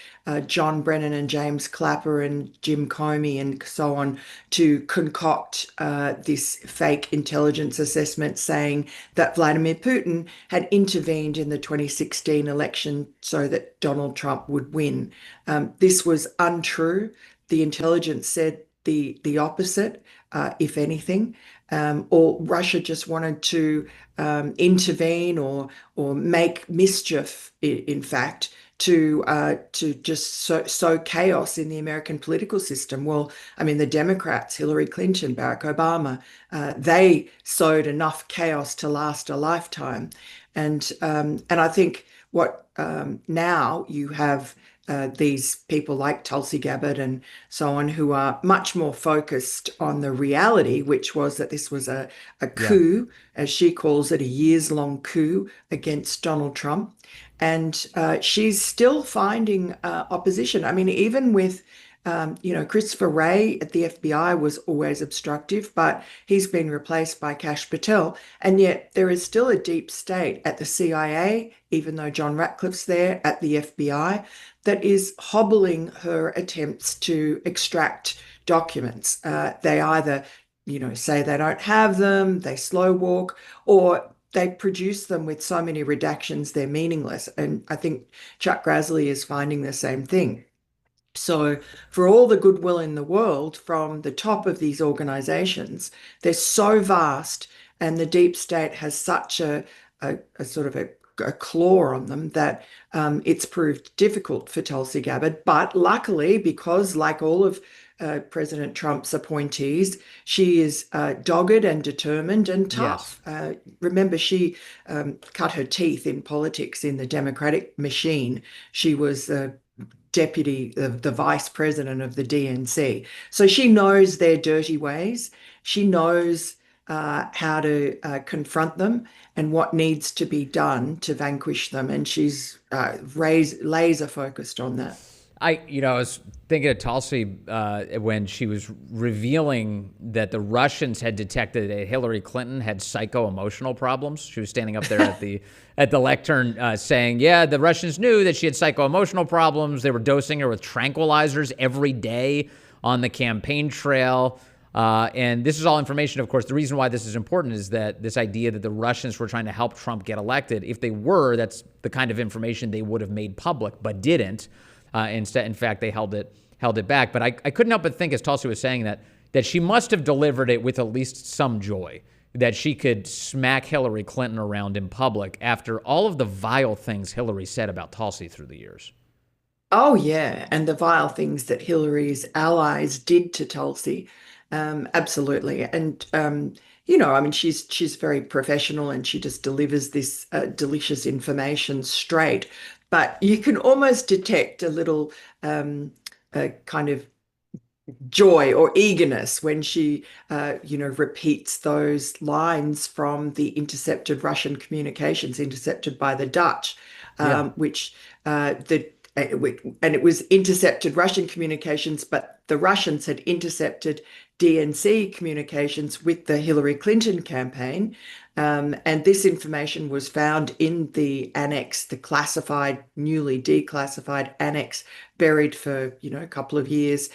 John Brennan and James Clapper and Jim Comey and so on to concoct this fake intelligence assessment saying that Vladimir Putin had intervened in the 2016 election so that Donald Trump would win. This was untrue. The intelligence said the opposite, if anything. Or Russia just wanted to intervene or make mischief, in fact, to just sow chaos in the American political system. Well, I mean, the Democrats, Hillary Clinton, Barack Obama, they sowed enough chaos to last a lifetime. And I think what now you have these people like Tulsi Gabbard and so on, who are much more focused on the reality, which was that this was a coup, as she calls it, a years-long coup against Donald Trump. And she's still finding opposition. I mean, even with Christopher Wray at the FBI was always obstructive, but he's been replaced by Kash Patel. And yet there is still a deep state at the CIA, even though John Ratcliffe's there, at the FBI, that is hobbling her attempts to extract documents. They either, say they don't have them, they slow walk, or they produce them with so many redactions they're meaningless. And I think Chuck Grassley is finding the same thing. So for all the goodwill in the world from the top of these organizations, they're so vast and the deep state has such a sort of a claw on them that it's proved difficult for Tulsi Gabbard. But luckily, because like all of President Trump's appointees, she is dogged and determined and tough. Yes. Remember, she cut her teeth in politics in the Democratic machine. She was deputy, the vice president of the DNC. So she knows their dirty ways. She knows how to confront them and what needs to be done to vanquish them. And she's laser focused on that. I was thinking of Tulsi when she was revealing that the Russians had detected that Hillary Clinton had psycho-emotional problems. She was standing up there at the lectern saying, yeah, the Russians knew that she had psycho-emotional problems. They were dosing her with tranquilizers every day on the campaign trail. And this is all information, of course. The reason why this is important is that this idea that the Russians were trying to help Trump get elected, if they were, that's the kind of information they would have made public, but didn't. Instead, in fact, they held it back. But I couldn't help but think, as Tulsi was saying, that she must have delivered it with at least some joy, that she could smack Hillary Clinton around in public after all of the vile things Hillary said about Tulsi through the years. Oh, yeah. And the vile things that Hillary's allies did to Tulsi. Absolutely. And, I mean, she's very professional and she just delivers this delicious information straight. But you can almost detect a little kind of joy or eagerness when she, repeats those lines from the intercepted Russian communications intercepted by the Dutch, which and it was intercepted Russian communications, but the Russians had intercepted DNC communications with the Hillary Clinton campaign. And this information was found in the annex, the classified, newly declassified annex, buried for, a couple of years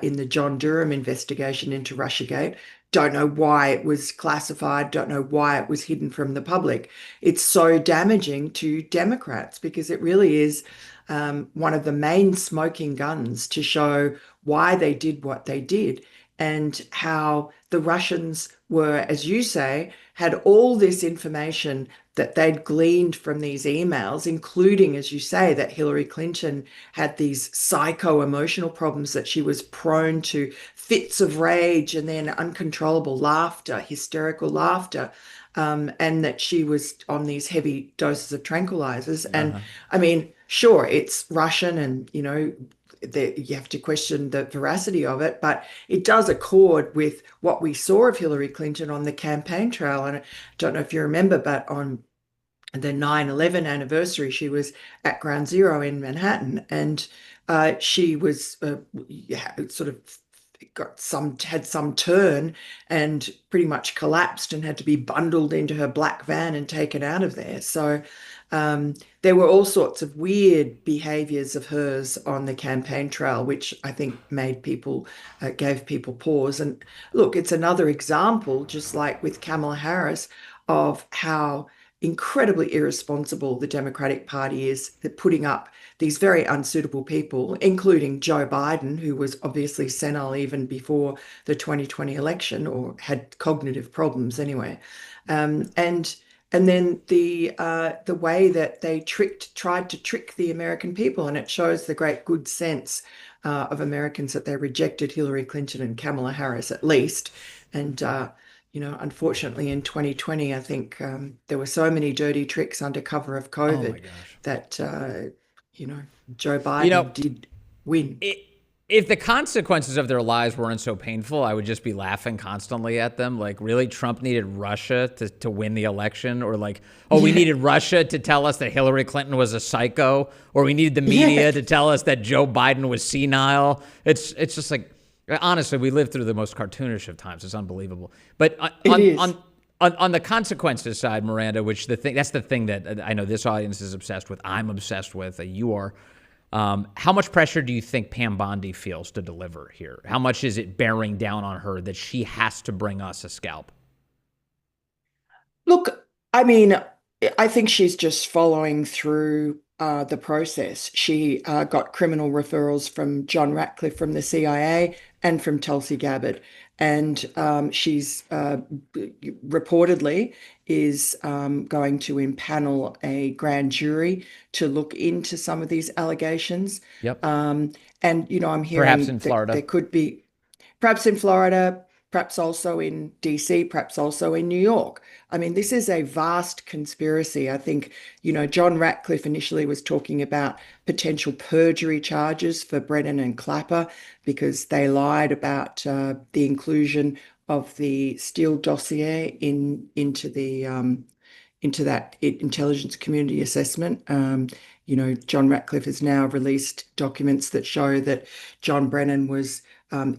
in the John Durham investigation into Russiagate. Don't know why it was classified, don't know why it was hidden from the public. It's so damaging to Democrats because it really is one of the main smoking guns to show why they did what they did and how the Russians were, as you say, had all this information that they'd gleaned from these emails, including, as you say, that Hillary Clinton had these psycho-emotional problems, that she was prone to fits of rage and then uncontrollable laughter, hysterical laughter, and that she was on these heavy doses of tranquilizers. And I mean, sure, it's Russian and, you have to question the veracity of it, but it does accord with what we saw of Hillary Clinton on the campaign trail. And I don't know if you remember, but on the 9/11 anniversary, she was at Ground Zero in Manhattan, and she was sort of had some turn and pretty much collapsed and had to be bundled into her black van and taken out of there. So there were all sorts of weird behaviors of hers on the campaign trail, which I think made people, gave people pause. And look, it's another example, just like with Kamala Harris, of how incredibly irresponsible the Democratic Party is, at putting up these very unsuitable people, including Joe Biden, who was obviously senile even before the 2020 election, or had cognitive problems anyway. And then the way that they tried to trick the American people, and it shows the great good sense of Americans that they rejected Hillary Clinton and Kamala Harris at least. And unfortunately in 2020, I think there were so many dirty tricks under cover of COVID that Joe Biden did win. If the consequences of their lies weren't so painful, I would just be laughing constantly at them. Like, really, Trump needed Russia to win the election? Or like, we needed Russia to tell us that Hillary Clinton was a psycho? Or we needed the media to tell us that Joe Biden was senile? It's just like, honestly, we live through the most cartoonish of times. It's unbelievable. But on the consequences side, Miranda, that's the thing that I know this audience is obsessed with. I'm obsessed with. You are. How much pressure do you think Pam Bondi feels to deliver here? How much is it bearing down on her that she has to bring us a scalp? Look, I mean, I think she's just following through the process. She got criminal referrals from John Ratcliffe from the CIA and from Tulsi Gabbard. And she's reportedly is going to impanel a grand jury to look into some of these allegations. Yep. And, I'm hearing perhaps in Florida. There could be, perhaps in Florida, perhaps also in DC, perhaps also in New York. I mean, this is a vast conspiracy. I think, John Ratcliffe initially was talking about potential perjury charges for Brennan and Clapper because they lied about the inclusion of the Steele dossier into that intelligence community assessment. John Ratcliffe has now released documents that show that John Brennan was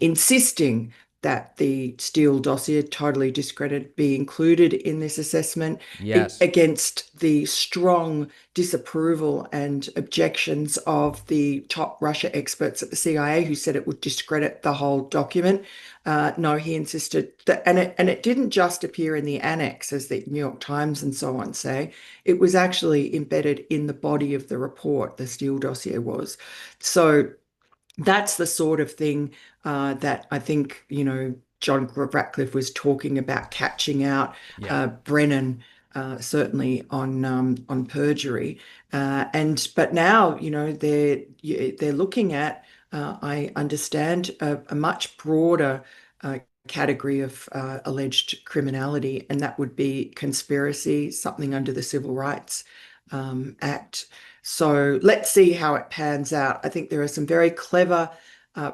insisting that the Steele dossier, totally discredited, be included in this assessment. Yes. Against the strong disapproval and objections of the top Russia experts at the CIA, who said it would discredit the whole document. No, he insisted that, and it didn't just appear in the annex, as the New York Times and so on say. It was actually embedded in the body of the report, the Steele dossier was. So that's the sort of thing that I think, John Ratcliffe was talking about, catching out Brennan, certainly on perjury. But now, they're looking at, I understand, a much broader category of alleged criminality, and that would be conspiracy, something under the Civil Rights Act. So let's see how it pans out. I think there are some very clever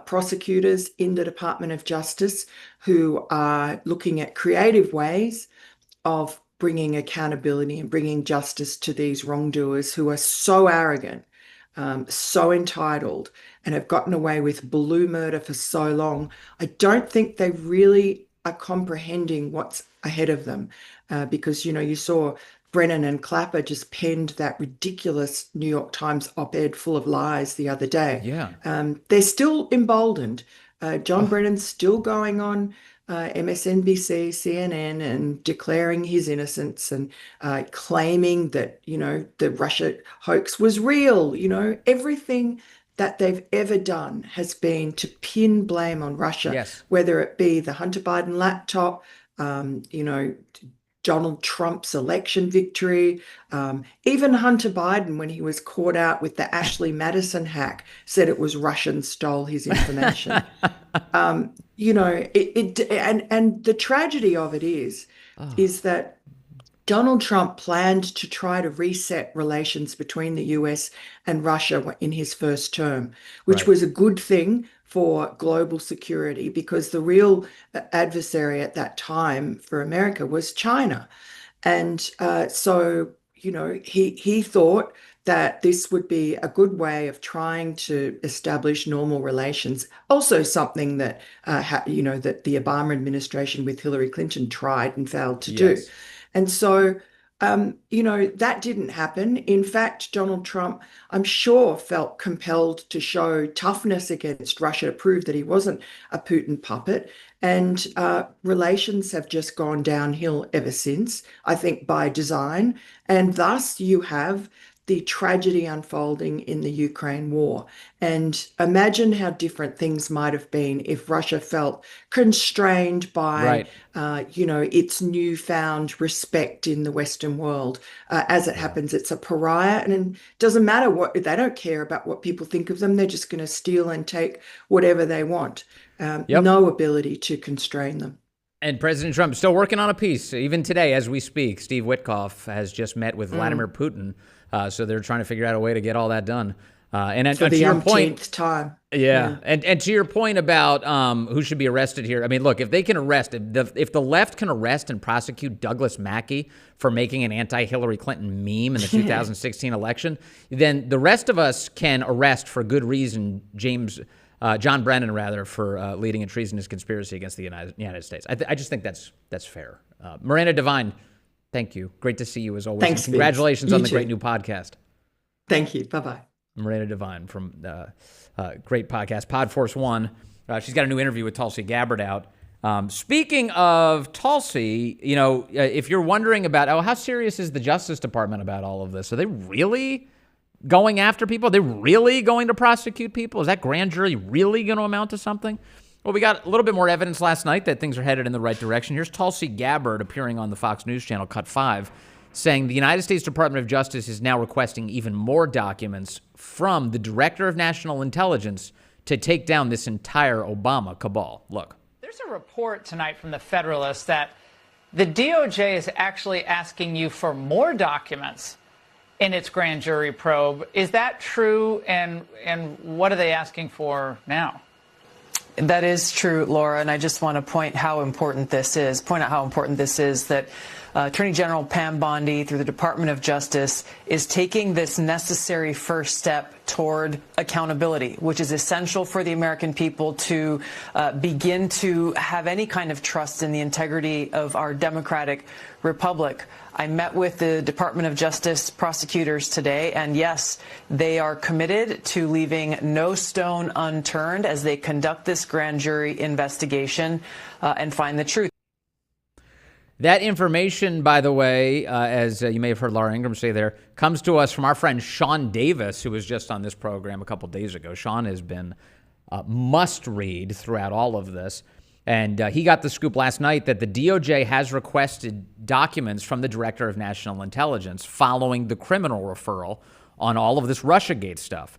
prosecutors in the Department of Justice who are looking at creative ways of bringing accountability and bringing justice to these wrongdoers who are so arrogant, so entitled, and have gotten away with blue murder for so long. I don't think they really are comprehending what's ahead of them, because, you saw Brennan and Clapper just penned that ridiculous New York Times op-ed full of lies the other day. Yeah. They're still emboldened. John Brennan's still going on MSNBC, CNN, and declaring his innocence and claiming that, the Russia hoax was real. Everything that they've ever done has been to pin blame on Russia, whether it be the Hunter Biden laptop, Donald Trump's election victory, even Hunter Biden, when he was caught out with the Ashley Madison hack, said it was Russians stole his information. And the tragedy of it is that Donald Trump planned to try to reset relations between the US and Russia in his first term, which was a good thing for global security, because the real adversary at that time for America was China. And so, he thought that this would be a good way of trying to establish normal relations. Also something that, that the Obama administration with Hillary Clinton tried and failed to do. And so, that didn't happen. In fact, Donald Trump, I'm sure, felt compelled to show toughness against Russia to prove that he wasn't a Putin puppet. And relations have just gone downhill ever since, I think by design. And thus you have the tragedy unfolding in the Ukraine war. And imagine how different things might have been if Russia felt constrained by, its newfound respect in the Western world. As it happens, it's a pariah, and it doesn't matter they don't care about what people think of them. They're just going to steal and take whatever they want. No ability to constrain them. And President Trump is still working on a peace. Even today, as we speak, Steve Witkoff has just met with Vladimir Putin. So they're trying to figure out a way to get all that done. And for to the your umpteenth point, time. Yeah. And to your point about who should be arrested here, I mean, look, if they can arrest, if the left can arrest and prosecute Douglas Mackey for making an anti-Hillary Clinton meme in the 2016 election, then the rest of us can arrest for good reason John Brennan, for leading a treasonous conspiracy against the United States. I just think that's fair. Miranda Devine, thank you. Great to see you as always. Thanks, congratulations on the too. great new podcast. Thank you. Bye-bye. Miranda Devine from great podcast, Podforce One. She's got a new interview with Tulsi Gabbard out. Speaking of Tulsi, if you're wondering about, how serious is the Justice Department about all of this? Are they really going after people? Are they really going to prosecute people? Is that grand jury really going to amount to something? Well, we got a little bit more evidence last night that things are headed in the right direction. Here's Tulsi Gabbard appearing on the Fox News channel, Cut 5, saying the United States Department of Justice is now requesting even more documents from the Director of National Intelligence to take down this entire Obama cabal. Look. There's a report tonight from the Federalist that the DOJ is actually asking you for more documents in its grand jury probe. Is that true? And what are they asking for now? That is true, Laura, and I just want to point out how important this is, that Attorney General Pam Bondi, through the Department of Justice, is taking this necessary first step toward accountability, which is essential for the American people to begin to have any kind of trust in the integrity of our democratic republic. I met with the Department of Justice prosecutors today, and yes, they are committed to leaving no stone unturned as they conduct this grand jury investigation and find the truth. That information, by the way, as you may have heard Laura Ingraham say there, comes to us from our friend Sean Davis, who was just on this program a couple days ago. Sean has been must-read throughout all of this. And he got the scoop last night that the DOJ has requested documents from the Director of National Intelligence following the criminal referral on all of this Russiagate stuff.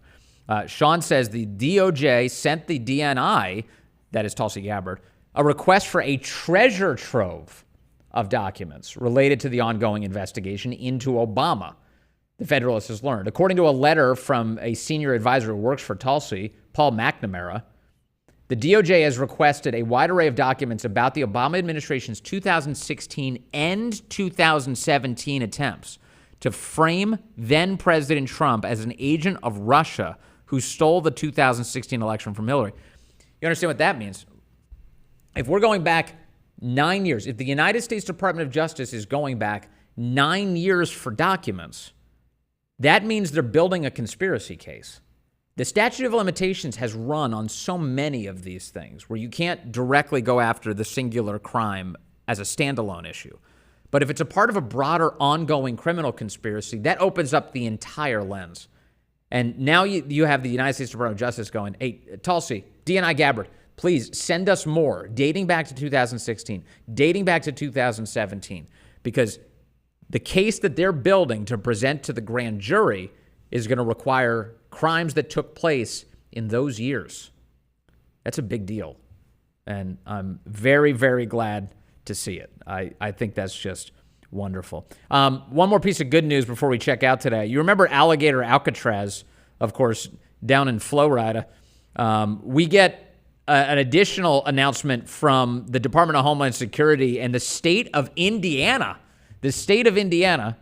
Sean says the DOJ sent the DNI, that is Tulsi Gabbard, a request for a treasure trove of documents related to the ongoing investigation into Obama, the Federalist has learned. According to a letter from a senior advisor who works for Tulsi, Paul McNamara, the DOJ has requested a wide array of documents about the Obama administration's 2016 and 2017 attempts to frame then-President Trump as an agent of Russia who stole the 2016 election from Hillary. You understand what that means? If we're going back 9 years, if the United States Department of Justice is going back 9 years for documents, that means they're building a conspiracy case. The statute of limitations has run on so many of these things where you can't directly go after the singular crime as a standalone issue. But if it's a part of a broader ongoing criminal conspiracy, that opens up the entire lens. And now you have the United States Department of Justice going, hey, Tulsi, DNI Gabbard, please send us more dating back to 2016, dating back to 2017, because the case that they're building to present to the grand jury is going to require crimes that took place in those years. That's a big deal. And I'm very, very glad to see it. I think that's just wonderful. One more piece of good news before we check out today. You remember Alligator Alcatraz, of course, down in Florida. We get an additional announcement from the Department of Homeland Security and the state of Indiana. The state of Indiana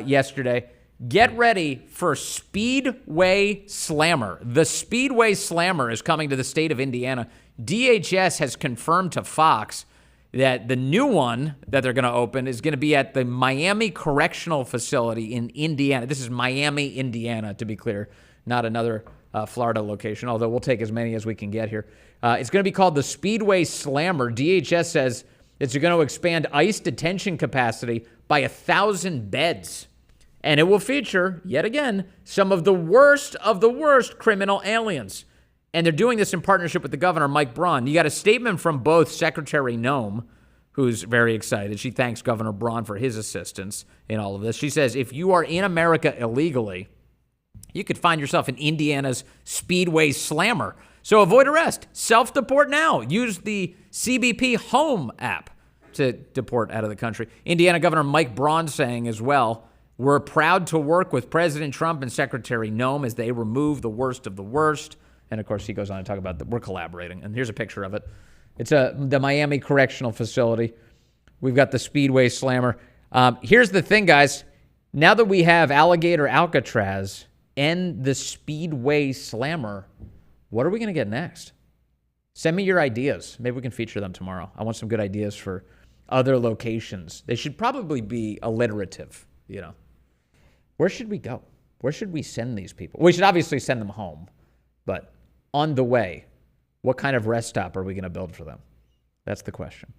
yesterday. Get ready for Speedway Slammer. The Speedway Slammer is coming to the state of Indiana. DHS has confirmed to Fox that the new one that they're going to open is going to be at the Miami Correctional Facility in Indiana. This is Miami, Indiana, to be clear, not another Florida location, although we'll take as many as we can get here. It's going to be called the Speedway Slammer. DHS says it's going to expand ICE detention capacity by 1,000 beds. And it will feature, yet again, some of the worst criminal aliens. And they're doing this in partnership with the governor, Mike Braun. You got a statement from both Secretary Noem, who's very excited. She thanks Governor Braun for his assistance in all of this. She says, if you are in America illegally, you could find yourself in Indiana's Speedway Slammer. So avoid arrest. Self-deport now. Use the CBP Home app to deport out of the country. Indiana Governor Mike Braun saying as well, we're proud to work with President Trump and Secretary Noem as they remove the worst of the worst. And, of course, he goes on to talk about that we're collaborating. And here's a picture of it. It's the Miami Correctional Facility. We've got the Speedway Slammer. Here's the thing, guys. Now that we have Alligator Alcatraz and the Speedway Slammer, what are we going to get next? Send me your ideas. Maybe we can feature them tomorrow. I want some good ideas for other locations. They should probably be alliterative, you know. Where should we go? Where should we send these people? We should obviously send them home, but on the way, what kind of rest stop are we going to build for them? That's the question.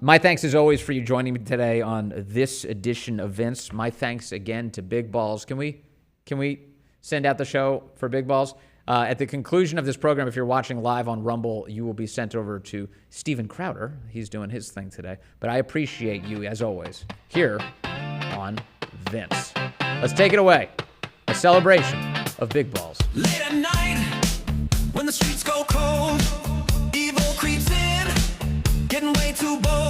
My thanks, as always, for you joining me today on this edition of Vince. My thanks again to Big Balls. Can we send out the show for Big Balls? At the conclusion of this program, if you're watching live on Rumble, you will be sent over to Steven Crowder. He's doing his thing today. But I appreciate you, as always, here on Vince. Let's take it away. A celebration of Big Balls. Late at night, when the streets go cold, evil creeps in, getting way too bold.